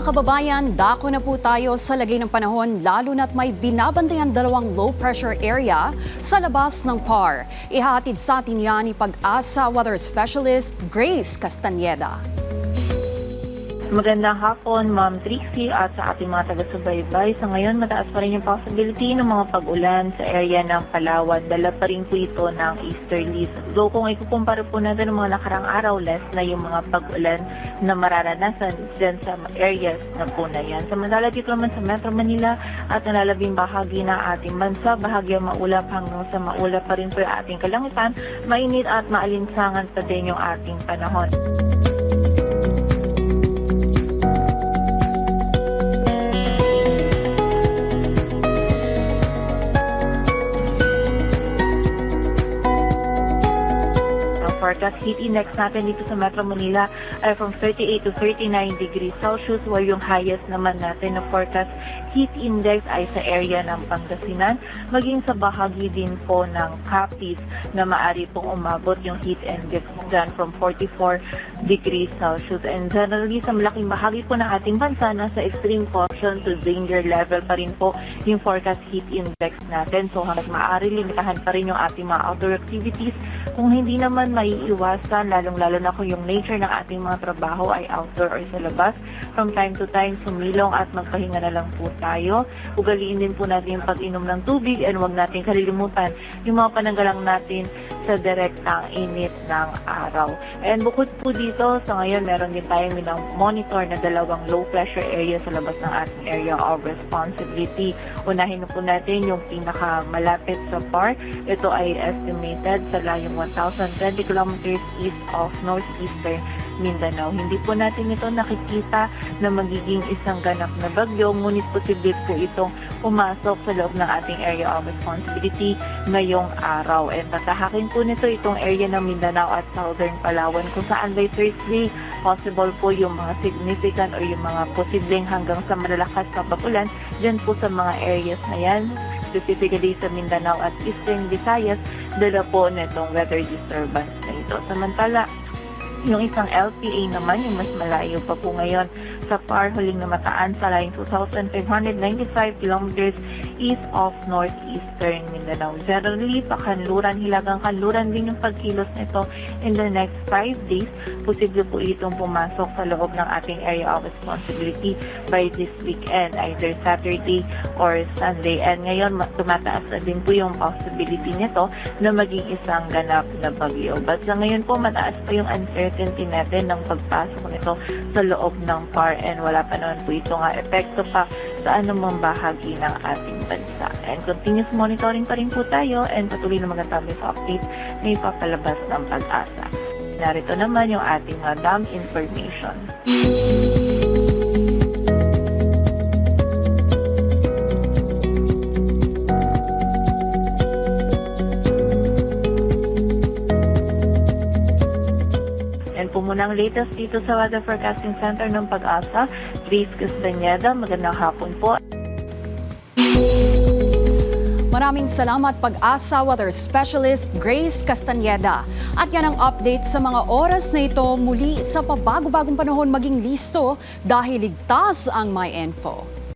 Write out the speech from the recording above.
Mga kababayan, dako na po tayo sa lagay ng panahon lalo na't may binabantayan dalawang low pressure area sa labas ng PAR. Ihatid sa atin yan ni Pag-asa Weather Specialist Grace Castañeda. Magandang hapon, Ma'am Trixie at sa ating mga taga-subaybay. Sa ngayon, mataas pa rin yung possibility ng mga pag-ulan sa area ng Palawan. Dala pa rin po ito ng easterlies. Though kung ikukumpara po natin ng mga nakarang araw, less na yung mga pag-ulan na mararanasan dyan sa areas na po na yan. Samantala dito naman sa Metro Manila at nalalabing bahagi ng ating bansa, bahagi maulap hanggang sa maulap pa rin po yung ating kalangitan, mainit at maalinsangan pa din yung ating panahon. Forecast heat index natin dito sa Metro Manila ay from 38 to 39 degrees Celsius, where yung highest naman natin na forecast heat index ay sa area ng Pangasinan, maging sa bahagi din po ng Capiz na maaari pong umabot yung heat index dyan from 44 degrees Celsius. And generally, sa malaking bahagi po ng ating bansa, nasa extreme caution to danger level pa rin po yung forecast heat index natin. So hanggang maaari, limitahan pa rin yung ating mga outdoor activities. Kung hindi naman maiiwasan, lalong-lalo na kung yung nature ng ating mga trabaho ay outdoor or sa labas, from time to time, sumilong at magpahinga na lang po tayo. Ugaliin din po natin yung pag-inom ng tubig and huwag natin kalilimutan yung mga pananggalang natin sa direktang init ng araw. And bukod po dito, sa ngayon meron din tayong monitor na dalawang low pressure area sa labas ng ating area of responsibility. Unahin na po natin yung pinakamalapit sa PAR. Ito ay estimated sa layong 1,020 kilometers east of northeastern Mindanao. Hindi po natin ito nakikita na magiging isang ganap na bagyo, ngunit posible po itong pumasok sa loob ng ating area of responsibility ngayong araw. And tatahakin po nito itong area ng Mindanao at Southern Palawan, kung saan by Thursday, possible po yung mga significant o yung mga posibleng hanggang sa malalakas na pag-ulan dyan po sa mga areas na yan, specifically sa Mindanao at Eastern Visayas, dala po netong weather disturbance na ito. Samantala, yung isang LPA naman, yung mas malayo pa po ngayon sa PAR, huling namataan sa layong 2,595 kilometers east of northeastern Mindanao. Generally, pakanluran, hilagang kanluran din yung pagkilos nito in the next 5 days. Posible po itong pumasok sa loob ng ating area of responsibility by this weekend, either Saturday or Sunday. And ngayon, tumataas na din po yung possibility nito na maging isang ganap na bagyo. But sa ngayon po, mataas pa yung uncertainty natin ng pagpasok nito sa loob ng PAR, and wala pa naman po ito nga epekto pa sa anumang bahagi ng ating bansa. And continuous monitoring pa rin po tayo and patuloy na magandang update na ipapalabas ng Pag-asa. Narito naman yung ating dam information. Muna ang latest dito sa Weather Forecasting Center ng Pag-asa, Grace Castañeda. Magandang hapon po. Maraming salamat Pag-asa Weather Specialist Grace Castañeda. At yan ang update sa mga oras na ito, muli sa pabago-bagong panahon maging listo dahil ligtas ang MyInfo.